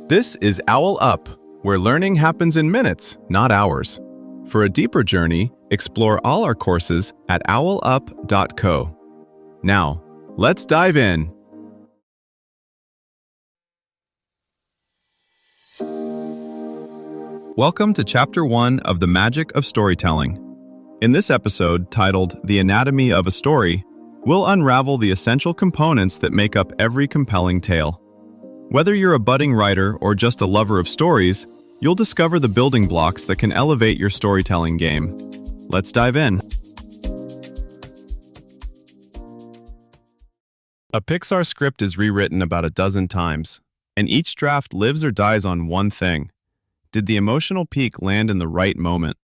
This is OwlUp, where learning happens in minutes, not hours. For a deeper journey, explore all our courses at owlup.co. Now, let's dive in. Welcome to Chapter 1 of The Magic of Storytelling. In this episode, titled The Anatomy of a Story, we'll unravel the essential components that make up every compelling tale. Whether you're a budding writer or just a lover of stories, you'll discover the building blocks that can elevate your storytelling game. Let's dive in. A Pixar script is rewritten about a dozen times, and each draft lives or dies on one thing. Did the emotional peak land in the right moment?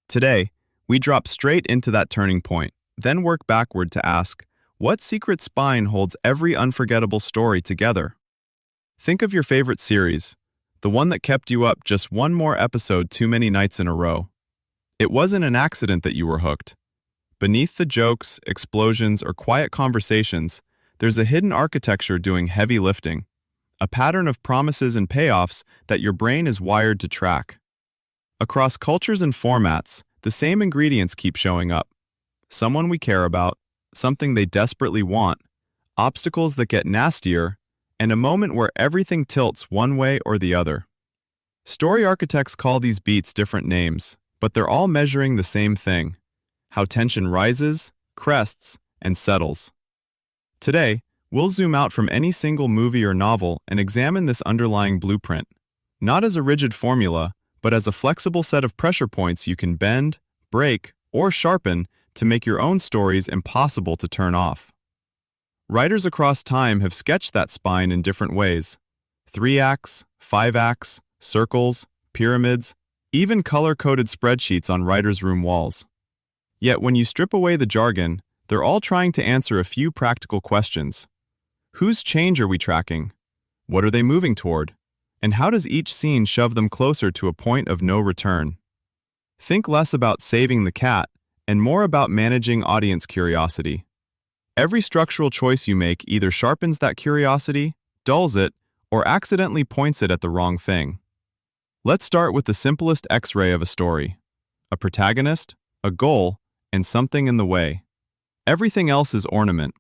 Today, we drop straight into that turning point, then work backward to ask, what secret spine holds every unforgettable story together? Think of your favorite series, the one that kept you up just one more episode too many nights in a row. It wasn't an accident that you were hooked. Beneath the jokes, explosions, or quiet conversations, there's a hidden architecture doing heavy lifting, a pattern of promises and payoffs that your brain is wired to track. Across cultures and formats, the same ingredients keep showing up. Someone we care about, something they desperately want, obstacles that get nastier, and a moment where everything tilts one way or the other. Story architects call these beats different names, but they're all measuring the same thing: how tension rises, crests, and settles. Today, we'll zoom out from any single movie or novel and examine this underlying blueprint, not as a rigid formula, but as a flexible set of pressure points you can bend, break, or sharpen to make your own stories impossible to turn off. Writers across time have sketched that spine in different ways: 3 acts, 5 acts, circles, pyramids, even color-coded spreadsheets on writers' room walls. Yet when you strip away the jargon, they're all trying to answer a few practical questions. Whose change are we tracking? What are they moving toward? And how does each scene shove them closer to a point of no return? Think less about saving the cat and more about managing audience curiosity. Every structural choice you make either sharpens that curiosity, dulls it, or accidentally points it at the wrong thing. Let's start with the simplest X-ray of a story: a protagonist, a goal, and something in the way. Everything else is ornament.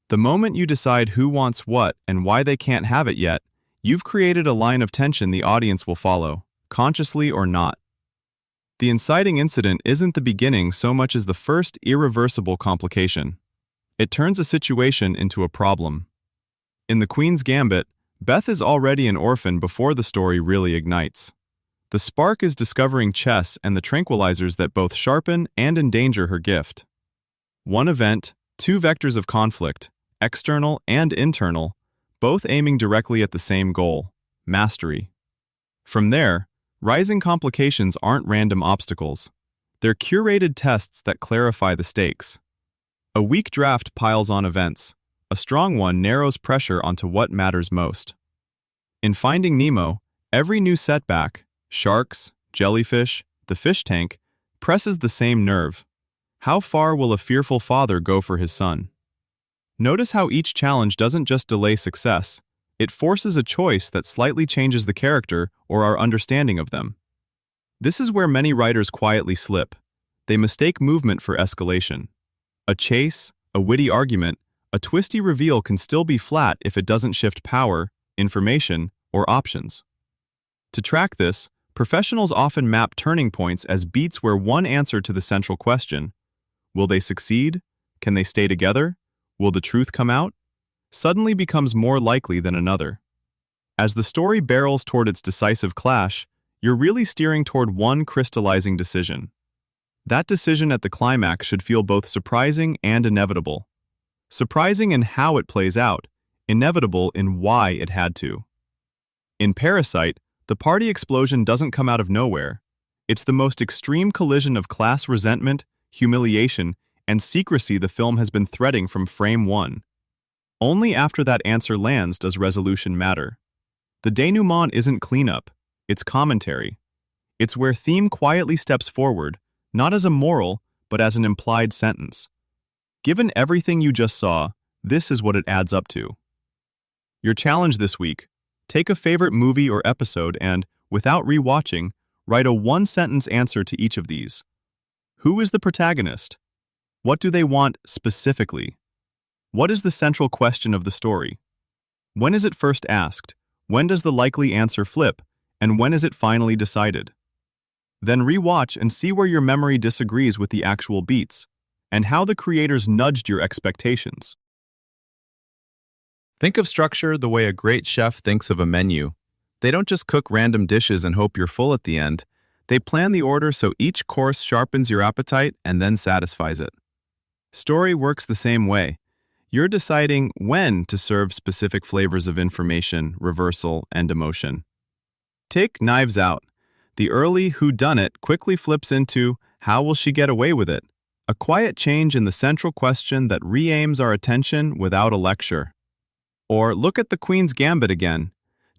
The moment you decide who wants what and why they can't have it yet, you've created a line of tension the audience will follow, consciously or not. The inciting incident isn't the beginning so much as the first irreversible complication. It turns a situation into a problem. In The Queen's Gambit, Beth is already an orphan before the story really ignites. The spark is discovering chess and the tranquilizers that both sharpen and endanger her gift. One event, 2 vectors of conflict, external and internal, both aiming directly at the same goal: mastery. From there, rising complications aren't random obstacles. They're curated tests that clarify the stakes. A weak draft piles on events. A strong one narrows pressure onto what matters most. In Finding Nemo, every new setback, sharks, jellyfish, the fish tank, presses the same nerve. How far will a fearful father go for his son? Notice how each challenge doesn't just delay success, it forces a choice that slightly changes the character or our understanding of them. This is where many writers quietly slip. They mistake movement for escalation. A chase, a witty argument, a twisty reveal can still be flat if it doesn't shift power, information, or options. To track this, professionals often map turning points as beats where one answer to the central question, will they succeed? Can they stay together? Will the truth come out? Suddenly becomes more likely than another. As the story barrels toward its decisive clash, you're really steering toward one crystallizing decision. That decision at the climax should feel both surprising and inevitable. Surprising in how it plays out, inevitable in why it had to. In Parasite, the party explosion doesn't come out of nowhere. It's the most extreme collision of class resentment, humiliation, and secrecy the film has been threading from frame 1. Only after that answer lands does resolution matter. The denouement isn't cleanup, it's commentary. It's where theme quietly steps forward, not as a moral, but as an implied sentence. Given everything you just saw, this is what it adds up to. Your challenge this week: Take a favorite movie or episode and, without rewatching, write a one-sentence answer to each of these. Who is the protagonist? What do they want specifically? What is the central question of the story? When is it first asked? When does the likely answer flip? And when is it finally decided? Then rewatch and see where your memory disagrees with the actual beats, and how the creators nudged your expectations. Think of structure the way a great chef thinks of a menu. They don't just cook random dishes and hope you're full at the end. They plan the order so each course sharpens your appetite and then satisfies it. Story works the same way. You're deciding when to serve specific flavors of information, reversal, and emotion. Take Knives Out. The early whodunit quickly flips into how will she get away with it? A quiet change in the central question that re-aims our attention without a lecture. Or look at the Queen's Gambit again.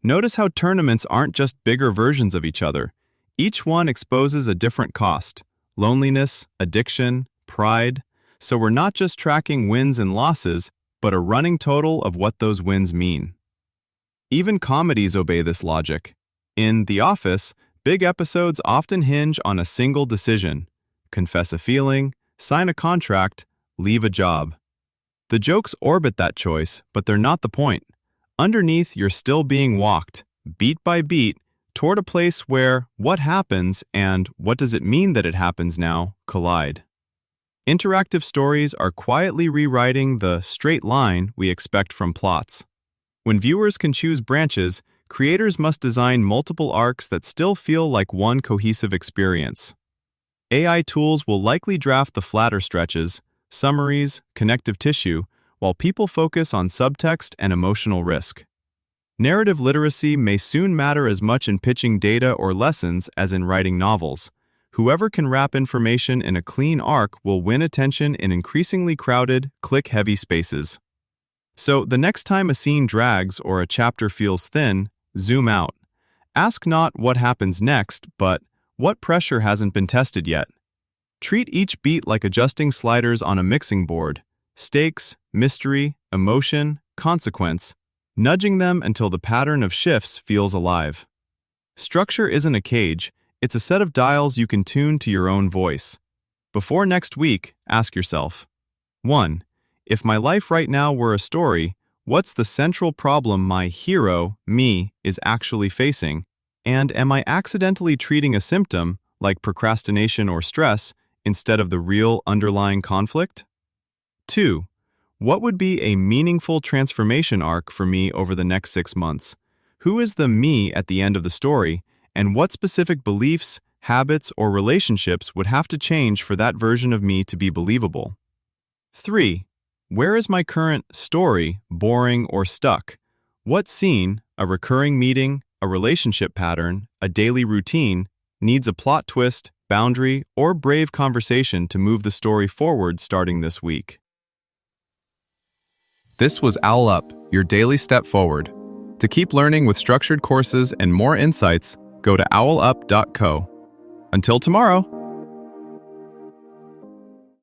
Notice how tournaments aren't just bigger versions of each other. Each one exposes a different cost: loneliness, addiction, pride. So we're not just tracking wins and losses, but a running total of what those wins mean. Even comedies obey this logic. In The Office, big episodes often hinge on a single decision: confess a feeling, sign a contract, leave a job. The jokes orbit that choice, but they're not the point. Underneath, you're still being walked, beat by beat, toward a place where what happens and what does it mean that it happens now collide. Interactive stories are quietly rewriting the straight line we expect from plots. When viewers can choose branches, creators must design multiple arcs that still feel like one cohesive experience. AI tools will likely draft the flatter stretches, summaries, connective tissue, while people focus on subtext and emotional risk. Narrative literacy may soon matter as much in pitching data or lessons as in writing novels. Whoever can wrap information in a clean arc will win attention in increasingly crowded, click-heavy spaces. So, the next time a scene drags or a chapter feels thin, zoom out. Ask not what happens next, but what pressure hasn't been tested yet. Treat each beat like adjusting sliders on a mixing board: stakes, mystery, emotion, consequence, nudging them until the pattern of shifts feels alive. Structure isn't a cage, it's a set of dials you can tune to your own voice. Before next week, ask yourself: 1. If my life right now were a story, what's the central problem my hero, me, is actually facing? And am I accidentally treating a symptom, like procrastination or stress, instead of the real underlying conflict? 2. What would be a meaningful transformation arc for me over the next 6 months? Who is the me at the end of the story, and what specific beliefs, habits, or relationships would have to change for that version of me to be believable? 3. Where is my current story boring or stuck? What scene, a recurring meeting, a relationship pattern, a daily routine, needs a plot twist, boundary, or brave conversation to move the story forward starting this week? This was OwlUp, your daily step forward. To keep learning with structured courses and more insights, go to owlup.co. Until tomorrow!